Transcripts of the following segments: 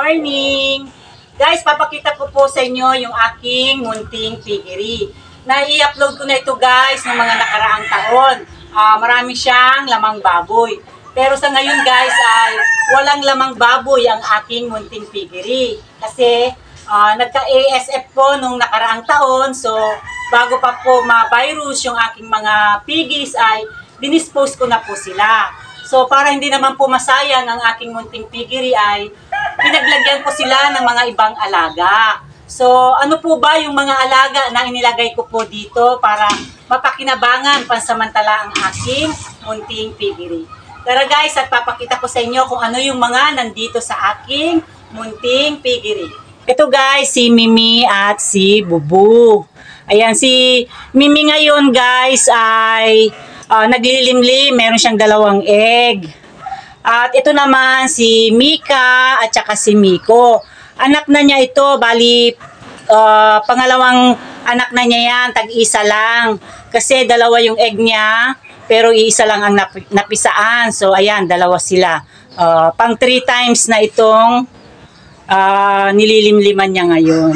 morning! Guys, papakita ko po sa inyo yung aking munting piggery. Na-i-upload ko na ito guys ng mga nakaraang taon. Marami siyang lamang baboy. Pero sa ngayon guys ay walang lamang baboy ang aking munting piggery. Kasi nagka-ASF po nung nakaraang taon. So bago pa po ma-virus yung aking mga piggies ay dinispose ko na po sila. So, para hindi naman po masayang ang aking munting piggery ay pinaglagyan ko sila ng mga ibang alaga. So, ano po ba yung mga alaga na inilagay ko po dito para mapakinabangan pansamantala ang aking munting piggery? Tara guys, at papakita ko sa inyo kung ano yung mga nandito sa aking munting piggery. Ito guys, si Mimi at si Bubu. Ayan, si Mimi ngayon guys ay naglilimlim, meron siyang 2 egg. At ito naman si Mika at saka si Miko. Anak na niya ito, bali pangalawang anak na niya yan, tag-isa lang. Kasi 2 yung egg niya, pero iisa lang ang napisaan. So ayan, 2 sila. Pang 3 times na itong nililimliman niya ngayon.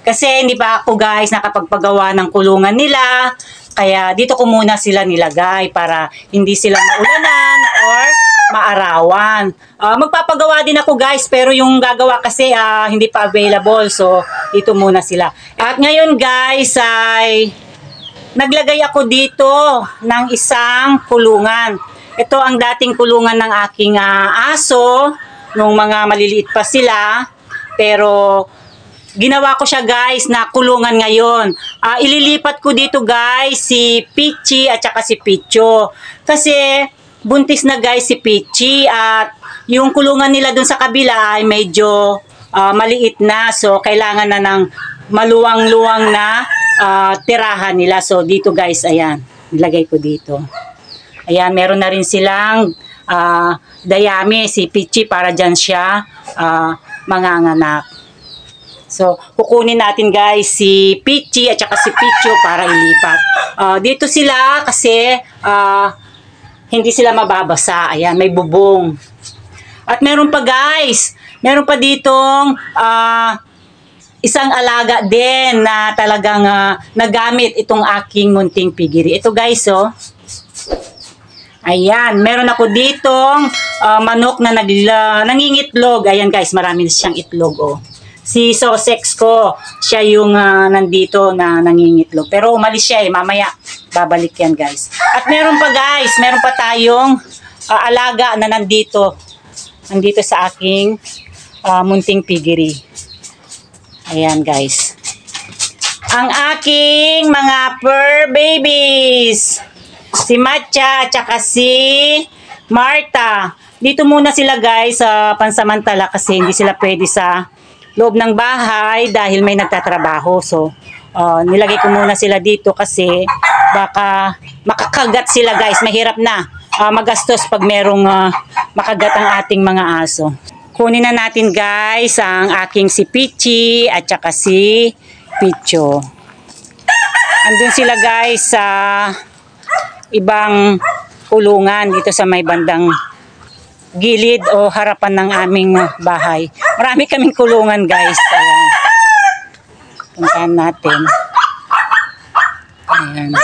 Kasi hindi pa ako guys nakapagpagawa ng kulungan nila. Kaya dito ko muna sila nilagay para hindi sila maulanan or maarawan. Magpapagawa din ako guys, pero yung gagawa kasi hindi pa available. So dito muna sila. At ngayon guys ay naglagay ako dito ng isang kulungan. Ito ang dating kulungan ng aking aso nung mga maliliit pa sila. Pero ginawa ko siya guys na kulungan ngayon. Ililipat ko dito guys si Pichi at saka si Picho. Kasi buntis na guys si Pichi at yung kulungan nila dun sa kabila ay medyo maliit na. So kailangan na ng maluwang-luwang na tirahan nila. So dito guys, ayan, nilagay ko dito. Ayan, meron na rin silang dayami si Pichi para dyan siya manganganak. So, kukunin natin guys si Pichi at saka si Picho para ilipat. Dito sila kasi hindi sila mababasa. Ayan, may bubong. At meron pa guys, meron pa ditong isang alaga din na talagang nagamit itong aking munting piggery. Ito guys, oh. Ayan, meron ako ditong manok na nangingitlog. Ayan guys, marami siyang itlog, oh. Si Sussex ko, siya yung nandito na nangingitlog. Pero umalis siya mamaya babalik yan guys. At meron pa guys, meron pa tayong alaga na nandito sa aking munting piggery. Ayan guys. Ang aking mga fur babies. Si Matcha at saka si Marta. Dito muna sila guys sa pansamantala kasi hindi sila pwede sa loob ng bahay dahil may nagtatrabaho. So, nilagay ko muna sila dito kasi baka makakagat sila guys. Mahirap na magastos pag merong makagat ang ating mga aso. Kunin na natin guys ang aking si Pichi at saka si Picho. Andun sila guys sa ibang kulungan dito sa may bandang gilid o harapan ng aming bahay. Marami kaming kulungan guys. Ayan. Puntahan natin. Ayan.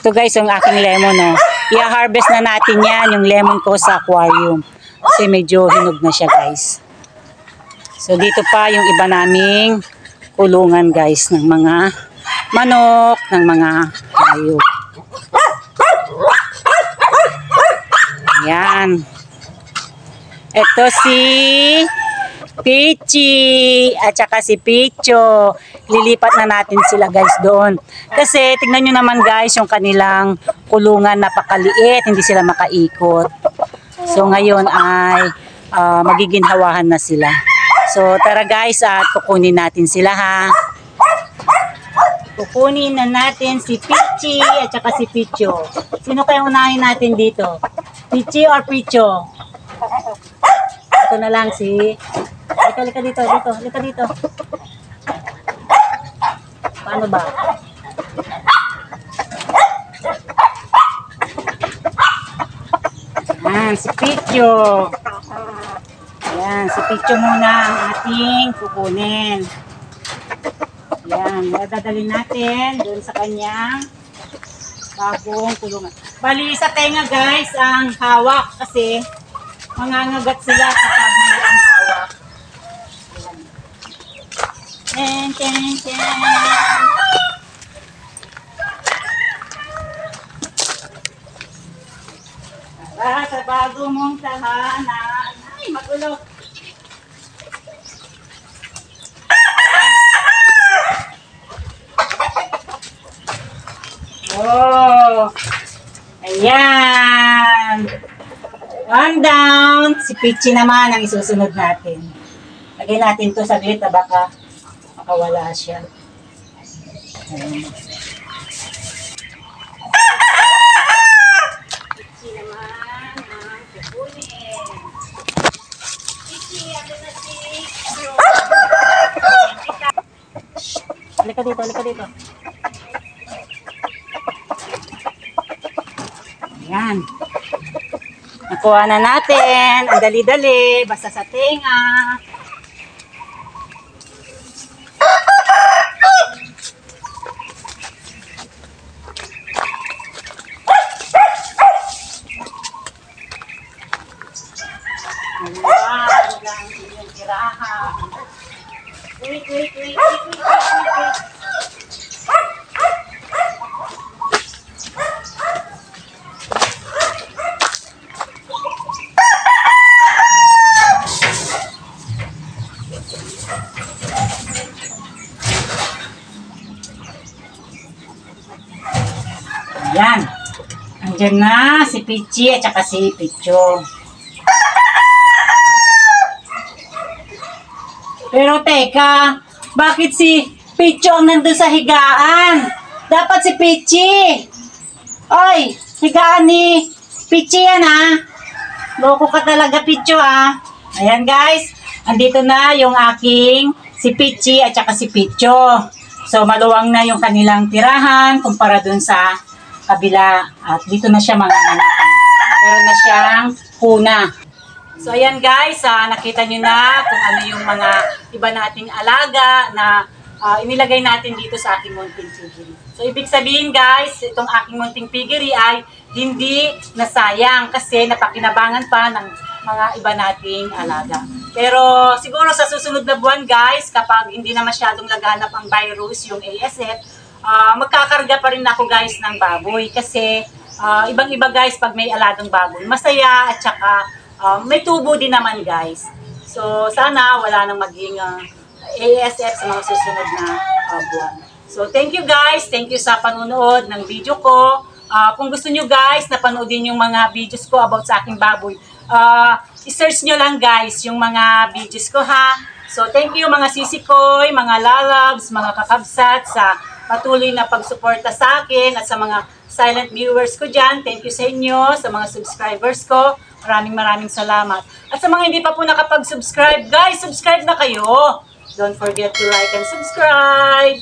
Ito guys yung aking lemon. Oh. I-harvest na natin yan yung lemon ko sa aquarium. Kasi medyo hinog na siya guys. So dito pa yung iba naming kulungan guys ng mga manok, ng mga hayop. Ayan. Ito si Pichi at saka si Picho. Lilipat na natin sila guys doon. Kasi tignan nyo naman guys yung kanilang kulungan napakaliit. Hindi sila makaikot. So ngayon ay magiginhawahan na sila. So tara guys at kukunin natin sila ha. Kukunin na natin si Pichi at saka si Picho. Sino kaya unahin natin dito? Pichi or Picho? Ito na lang si... Lika dito. Paano ba? Si Picho. Ayan, si Picho muna ang ating kukunin. Ayan, dadalhin natin doon sa kanyang bagong kulungan. Bali, sa tenga guys, ang hawak kasi mangangagat sila kapag may ang hawak. Ayan. Ten. Para sa bago mong tahanan. Ay, magulo. Oh, ayan. One down. Si Pichi naman ang isusunod natin. Lagay natin to sa glit na baka makawala siya. Ayan. Pichi naman ang kukunin. Pichi, ano na si... Halika dito. Ayan. Nakuha na natin. Ang dali-dali. Basta sa tenga. Ayan. Ang inyong tirahan. Wait. Ayan. Andiyan na si Pichi at saka si Picho. Pero teka, bakit si Picho ang nandun sa higaan? Dapat si Pichi. Oy, higaan ni Pichi yan ha. Loko ka talaga Picho ha. Ayan guys, andito na yung aking si Pichi at saka si Picho. So maluwang na yung kanilang tirahan kumpara dun sa kabila. At dito na siya mga anak. Meron na siyang kuna. So ayan guys, nakita nyo na kung ano yung mga iba nating alaga na inilagay natin dito sa aking munting piggery. So ibig sabihin guys, itong aking munting piggery ay hindi nasayang kasi napakinabangan pa ng mga iba nating alaga. Pero siguro sa susunod na buwan guys, kapag hindi na masyadong laganap ang virus, yung ASF, magkakarga pa rin ako guys ng baboy kasi ibang-iba guys pag may alagang baboy. Masaya at saka may tubo din naman guys. So sana wala nang maging ASF sa mga susunod na buwan. So thank you guys. Thank you sa panunood ng video ko. Kung gusto nyo guys na panoodin yung mga videos ko about sa aking baboy, i-search nyo lang guys yung mga videos ko ha. So thank you mga sisikoy, mga lalabs, mga kakabsat sa patuloy na pagsuporta sa akin at sa mga silent viewers ko dyan. Thank you sa inyo, sa mga subscribers ko. Maraming salamat. At sa mga hindi pa po nakapag-subscribe, guys, subscribe na kayo. Don't forget to like and subscribe.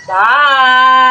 Bye!